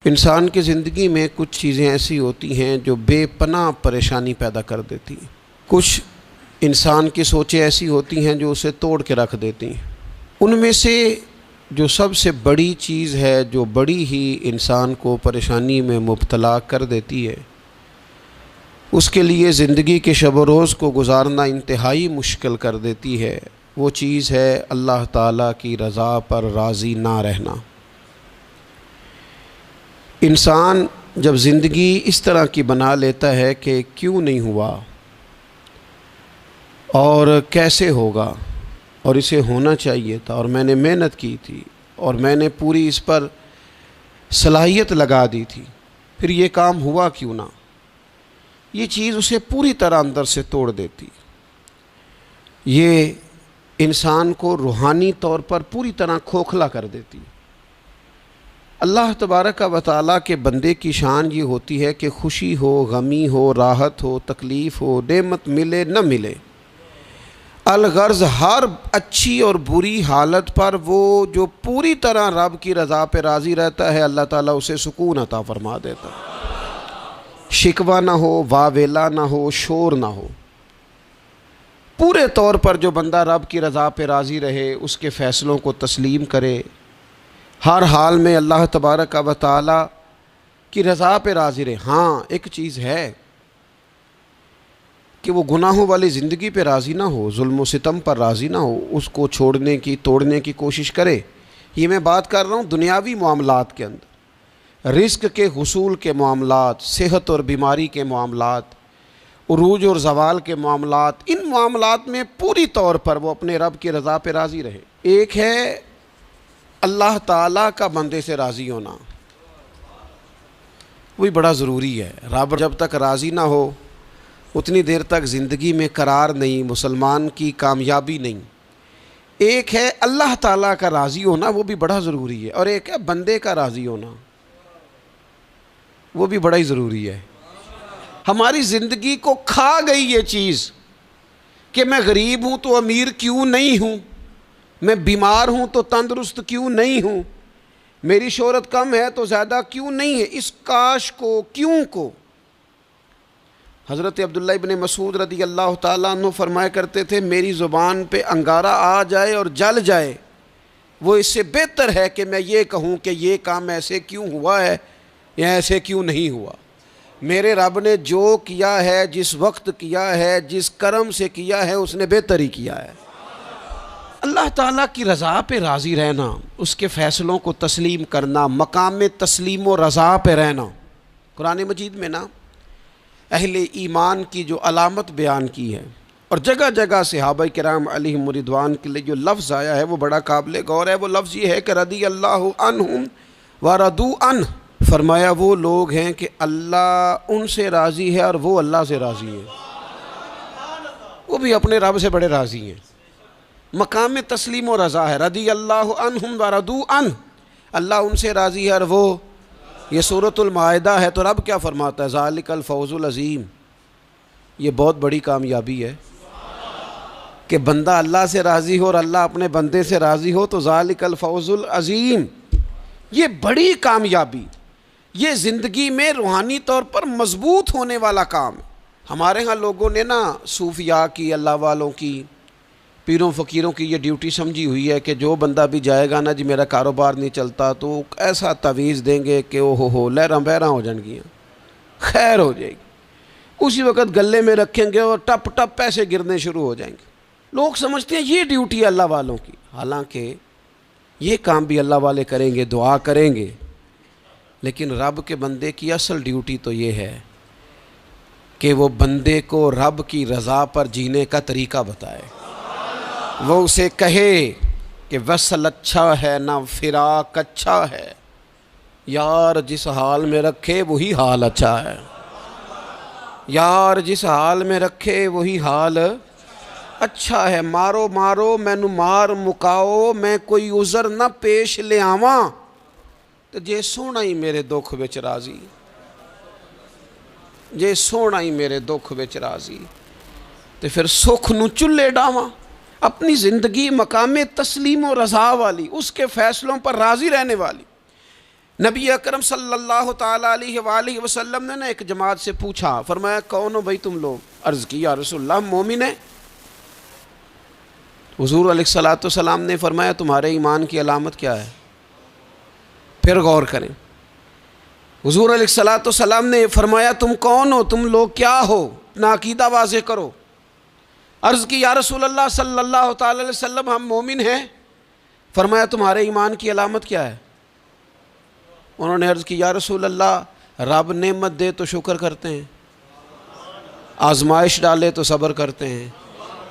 انسان کی زندگی میں کچھ چیزیں ایسی ہوتی ہیں جو بے پناہ پریشانی پیدا کر دیتی ہیں۔ کچھ انسان کی سوچیں ایسی ہوتی ہیں جو اسے توڑ کے رکھ دیتی ہیں۔ ان میں سے جو سب سے بڑی چیز ہے، جو بڑی ہی انسان کو پریشانی میں مبتلا کر دیتی ہے، اس کے لیے زندگی کے شب و روز کو گزارنا انتہائی مشکل کر دیتی ہے، وہ چیز ہے اللہ تعالیٰ کی رضا پر راضی نہ رہنا۔ انسان جب زندگی اس طرح کی بنا لیتا ہے کہ کیوں نہیں ہوا اور کیسے ہوگا اور اسے ہونا چاہیے تھا اور میں نے محنت کی تھی اور میں نے پوری اس پر صلاحیت لگا دی تھی، پھر یہ کام ہوا کیوں نہ، یہ چیز اسے پوری طرح اندر سے توڑ دیتی۔ یہ انسان کو روحانی طور پر پوری طرح کھوکھلا کر دیتی۔ اللہ تبارک و تعالیٰ کے بندے کی شان یہ ہوتی ہے کہ خوشی ہو، غمی ہو، راحت ہو، تکلیف ہو، نعمت ملے نہ ملے، الغرض ہر اچھی اور بری حالت پر وہ جو پوری طرح رب کی رضا پہ راضی رہتا ہے، اللہ تعالیٰ اسے سکون عطا فرما دیتا ہے۔ شکوہ نہ ہو، واویلا نہ ہو، شور نہ ہو، پورے طور پر جو بندہ رب کی رضا پہ راضی رہے، اس کے فیصلوں کو تسلیم کرے، ہر حال میں اللہ تبارک و تعالیٰ کی رضا پہ راضی رہے۔ ہاں ایک چیز ہے کہ وہ گناہوں والی زندگی پہ راضی نہ ہو، ظلم و ستم پر راضی نہ ہو، اس کو چھوڑنے کی، توڑنے کی کوشش کرے۔ یہ میں بات کر رہا ہوں دنیاوی معاملات کے اندر، رزق کے حصول کے معاملات، صحت اور بیماری کے معاملات، عروج اور زوال کے معاملات، ان معاملات میں پوری طور پر وہ اپنے رب کی رضا پہ راضی رہے۔ ایک ہے اللہ تعالیٰ کا بندے سے راضی ہونا، وہی بڑا ضروری ہے۔ رب جب تک راضی نہ ہو اتنی دیر تک زندگی میں قرار نہیں، مسلمان کی کامیابی نہیں۔ ایک ہے اللہ تعالیٰ کا راضی ہونا، وہ بھی بڑا ضروری ہے، اور ایک ہے بندے کا راضی ہونا، وہ بھی بڑا ہی ضروری ہے۔ ہماری زندگی کو کھا گئی یہ چیز کہ میں غریب ہوں تو امیر کیوں نہیں ہوں، میں بیمار ہوں تو تندرست کیوں نہیں ہوں، میری شہرت کم ہے تو زیادہ کیوں نہیں ہے، اس کاش کو، کیوں کو۔ حضرت عبداللہ ابن مسعود رضی اللہ تعالیٰ عنہ فرمایا کرتے تھے، میری زبان پہ انگارہ آ جائے اور جل جائے، وہ اس سے بہتر ہے کہ میں یہ کہوں کہ یہ کام ایسے کیوں ہوا ہے یا ایسے کیوں نہیں ہوا۔ میرے رب نے جو کیا ہے، جس وقت کیا ہے، جس کرم سے کیا ہے، اس نے بہتر ہی کیا ہے۔ اللہ تعالیٰ کی رضا پہ راضی رہنا، اس کے فیصلوں کو تسلیم کرنا، مقام تسلیم و رضا پہ رہنا۔ قرآن مجید میں نا اہل ایمان کی جو علامت بیان کی ہے، اور جگہ جگہ صحابہ کرام علیہم رضوان کے لیے جو لفظ آیا ہے وہ بڑا قابل غور ہے۔ وہ لفظ یہ ہے کہ رضی اللہ عنہم ورضوا عنہ، فرمایا وہ لوگ ہیں کہ اللہ ان سے راضی ہے اور وہ اللہ سے راضی ہیں، وہ بھی اپنے رب سے بڑے راضی ہیں۔ مقام تسلیم و رضا ہے، رضی اللہ عنہم ورضوا عنہ، اللہ ان سے راضی ہے اور وہ، یہ سورۃ المائدہ ہے۔ تو رب کیا فرماتا ہے؟ ذالک الفوز العظیم، یہ بہت بڑی کامیابی ہے کہ بندہ اللہ سے راضی ہو اور اللہ اپنے بندے سے راضی ہو، تو ذالک الفوز العظیم، یہ بڑی کامیابی، یہ زندگی میں روحانی طور پر مضبوط ہونے والا کام ہے۔ ہمارے ہاں لوگوں نے نا صوفیاء کی، اللہ والوں کی، پیروں فقیروں کی یہ ڈیوٹی سمجھی ہوئی ہے کہ جو بندہ بھی جائے گا نا، جی میرا کاروبار نہیں چلتا، تو ایسا تعویذ دیں گے کہ او ہو لہراں بہراں ہو جان گیاں، خیر ہو جائے گی، اسی وقت گلے میں رکھیں گے اور ٹپ ٹپ پیسے گرنے شروع ہو جائیں گے۔ لوگ سمجھتے ہیں یہ ڈیوٹی ہے اللہ والوں کی، حالانکہ یہ کام بھی اللہ والے کریں گے، دعا کریں گے، لیکن رب کے بندے کی اصل ڈیوٹی تو یہ ہے کہ وہ بندے کو رب کی رضا پر جینے کا طریقہ بتائے۔ وہ اسے کہے کہ وصل اچھا ہے نہ فراق اچھا ہے، یار جس حال میں رکھے وہی حال اچھا ہے، یار جس حال میں رکھے وہی حال اچھا ہے۔ مارو مارو مینو مار مکاؤ، میں کوئی عذر نہ پیش لے آواں، تو جے سونا ہی میرے دکھ وچ راضی، جے سونا ہی میرے دکھ وچ راضی، تو پھر سکھ نو چلے ڈاواں۔ اپنی زندگی مقام تسلیم و رضا والی، اس کے فیصلوں پر راضی رہنے والی، نبی اکرم صلی اللہ تعالیٰ علیہ وآلہ وسلم نے ایک جماعت سے پوچھا، فرمایا کون ہو بھائی تم لوگ؟ عرض کی یا رسول اللہ مومن ہے۔ حضور علیہ الصلوۃ والسلام نے فرمایا تمہارے ایمان کی علامت کیا ہے؟ پھر غور کریں، حضور علیہ الصلوۃ والسلام نے فرمایا تم کون ہو، تم لوگ کیا ہو، اپنا عقیدہ واضح کرو۔ عرض کی یا رسول اللہ صلی اللہ تعالی علیہ وسلم ہم مومن ہیں۔ فرمایا تمہارے ایمان کی علامت کیا ہے؟ انہوں نے عرض کی یا رسول اللہ رب نعمت دے تو شکر کرتے ہیں، آزمائش ڈالے تو صبر کرتے ہیں،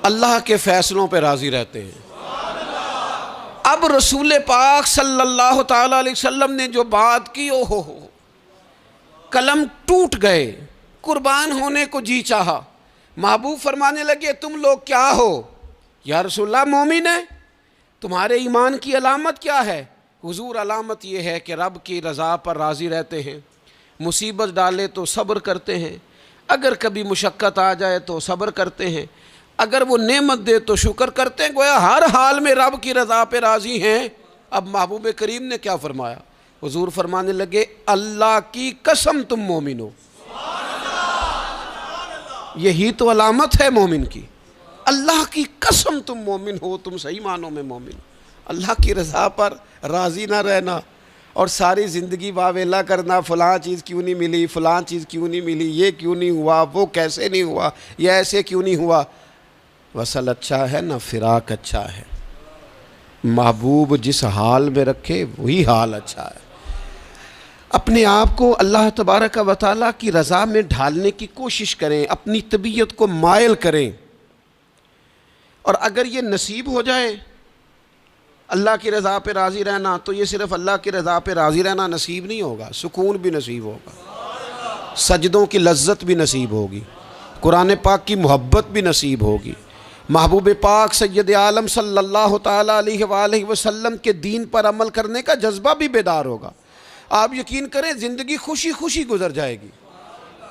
اللہ کے فیصلوں پہ راضی رہتے ہیں۔ اب رسول پاک صلی اللہ تعالی علیہ وسلم نے جو بات کی ہو قلم ٹوٹ گئے، قربان ہونے کو جی چاہا۔ محبوب فرمانے لگے تم لوگ کیا ہو؟ یا رسول اللہ مومن ہے۔ تمہارے ایمان کی علامت کیا ہے؟ حضور علامت یہ ہے کہ رب کی رضا پر راضی رہتے ہیں، مصیبت ڈالے تو صبر کرتے ہیں، اگر کبھی مشقت آ جائے تو صبر کرتے ہیں، اگر وہ نعمت دے تو شکر کرتے ہیں، گویا ہر حال میں رب کی رضا پہ راضی ہیں۔ اب محبوب کریم نے کیا فرمایا؟ حضور فرمانے لگے اللہ کی قسم تم مومن ہو۔ یہی تو علامت ہے مومن کی، اللہ کی قسم تم مومن ہو، تم صحیح معنوں میں مومن ہو۔ اللہ کی رضا پر راضی نہ رہنا اور ساری زندگی واویلا کرنا، فلاں چیز کیوں نہیں ملی، فلاں چیز کیوں نہیں ملی، یہ کیوں نہیں ہوا، وہ کیسے نہیں ہوا، یہ ایسے کیوں نہیں ہوا۔ وصل اچھا ہے نہ فراق اچھا ہے، محبوب جس حال میں رکھے وہی حال اچھا ہے۔ اپنے آپ کو اللہ تبارک و تعالیٰ کی رضا میں ڈھالنے کی کوشش کریں، اپنی طبیعت کو مائل کریں، اور اگر یہ نصیب ہو جائے اللہ کی رضا پہ راضی رہنا، تو یہ صرف اللہ کی رضا پہ راضی رہنا نصیب نہیں ہوگا، سکون بھی نصیب ہوگا، سجدوں کی لذت بھی نصیب ہوگی، قرآن پاک کی محبت بھی نصیب ہوگی، محبوب پاک سید عالم صلی اللہ تعالیٰ علیہ وآلہ وسلم کے دین پر عمل کرنے کا جذبہ بھی بیدار ہوگا۔ آپ یقین کریں زندگی خوشی خوشی گزر جائے گی،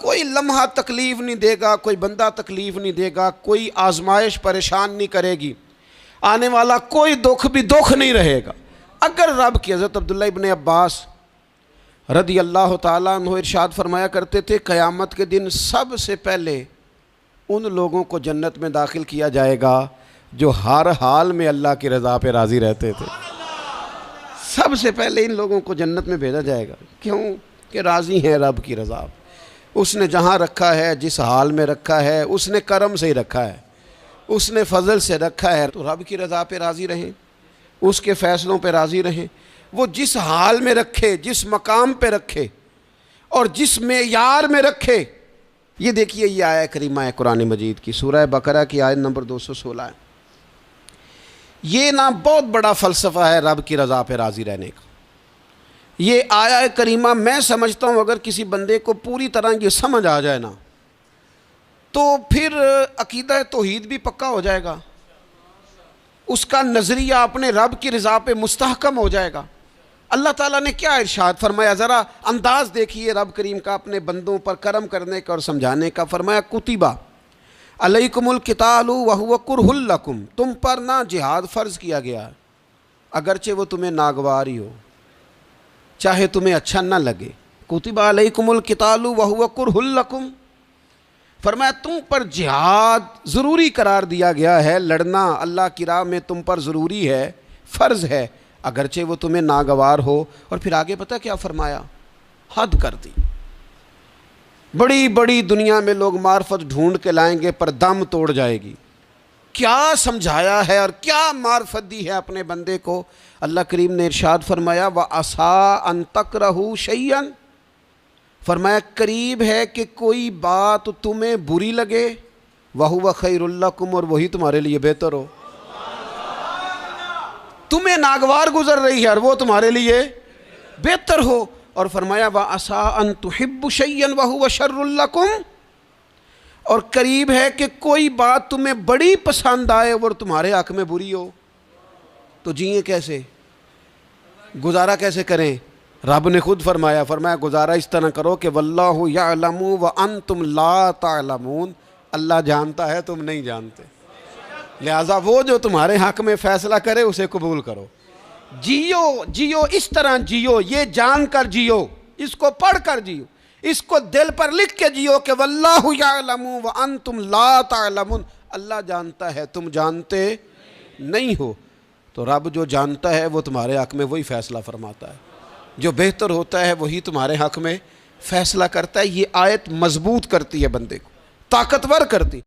کوئی لمحہ تکلیف نہیں دے گا، کوئی بندہ تکلیف نہیں دے گا، کوئی آزمائش پریشان نہیں کرے گی، آنے والا کوئی دکھ بھی دکھ نہیں رہے گا۔ اگر رب کی حضرت عبداللہ ابن عباس رضی اللہ تعالیٰ عنہ ارشاد فرمایا کرتے تھے قیامت کے دن سب سے پہلے ان لوگوں کو جنت میں داخل کیا جائے گا جو ہر حال میں اللہ کی رضا پہ راضی رہتے تھے۔ سب سے پہلے ان لوگوں کو جنت میں بھیجا جائے گا، کیوں کہ راضی ہیں رب کی رضا پہ۔ اس نے جہاں رکھا ہے، جس حال میں رکھا ہے، اس نے کرم سے ہی رکھا ہے، اس نے فضل سے رکھا ہے، تو رب کی رضا پہ راضی رہیں، اس کے فیصلوں پہ راضی رہیں۔ وہ جس حال میں رکھے، جس مقام پہ رکھے اور جس معیار میں رکھے۔ یہ دیکھیے یہ آیت کریمہ ہے قرآن مجید کی، سورہ بقرہ کی آیت نمبر 216 ہے۔ یہ نا بہت بڑا فلسفہ ہے رب کی رضا پہ راضی رہنے کا۔ یہ آیت کریمہ میں سمجھتا ہوں اگر کسی بندے کو پوری طرح یہ سمجھ آ جائے نا تو پھر عقیدہ توحید بھی پکا ہو جائے گا، اس کا نظریہ اپنے رب کی رضا پہ مستحکم ہو جائے گا۔ اللہ تعالیٰ نے کیا ارشاد فرمایا، ذرا انداز دیکھیے رب کریم کا اپنے بندوں پر کرم کرنے کا اور سمجھانے کا۔ فرمایا کتبہ علیکم القتال وہو کرہ لکم، تم پر نہ جہاد فرض کیا گیا ہے اگرچہ وہ تمہیں ناگواری ہو، چاہے تمہیں اچھا نہ لگے۔ کتبہ علیکم القتال وہو کرہ لکم، فرمایا تم پر جہاد ضروری قرار دیا گیا ہے، لڑنا اللہ کی راہ میں تم پر ضروری ہے، فرض ہے، اگرچہ وہ تمہیں ناگوار ہو۔ اور پھر آگے پتہ کیا فرمایا، حد کر دی۔ بڑی بڑی دنیا میں لوگ معرفت ڈھونڈ کے لائیں گے پر دم توڑ جائے گی۔ کیا سمجھایا ہے اور کیا معرفت دی ہے اپنے بندے کو۔ اللہ کریم نے ارشاد فرمایا وَعَسَىٰ أَن تَكْرَهُوا شَيْئًا، فرمایا قریب ہے کہ کوئی بات تمہیں بری لگے، وَهُوَ خَيْرٌ لَكُمْ، اور وہی تمہارے لیے بہتر ہو۔ تمہیں ناگوار گزر رہی ہے اور وہ تمہارے لیے بہتر ہو۔ اور فرمایا وَعَسَىٰ أَن تُحِبُّوا شَيْئًا وَهُوَ شَرٌّ لَكُمْ، اور قریب ہے کہ کوئی بات تمہیں بڑی پسند آئے اور تمہارے حق میں بری ہو۔ تو جئیں کیسے، گزارا کیسے کریں؟ رب نے خود فرمایا گزارا اس طرح کرو کہ واللہ یعلم وانتم لا تعلمون، اللہ جانتا ہے تم نہیں جانتے، لہٰذا وہ جو تمہارے حق میں فیصلہ کرے اسے قبول کرو۔ جیو جیو اس طرح جیو، یہ جان کر جیو، اس کو پڑھ کر جیو، اس کو دل پر لکھ کے جیو کہ واللہ یعلم وانتم لا تعلمون، اللہ جانتا ہے تم جانتے نہیں ہو۔ تو رب جو جانتا ہے وہ تمہارے حق میں وہی فیصلہ فرماتا ہے، جو بہتر ہوتا ہے وہی تمہارے حق میں فیصلہ کرتا ہے۔ یہ آیت مضبوط کرتی ہے بندے کو، طاقتور کرتی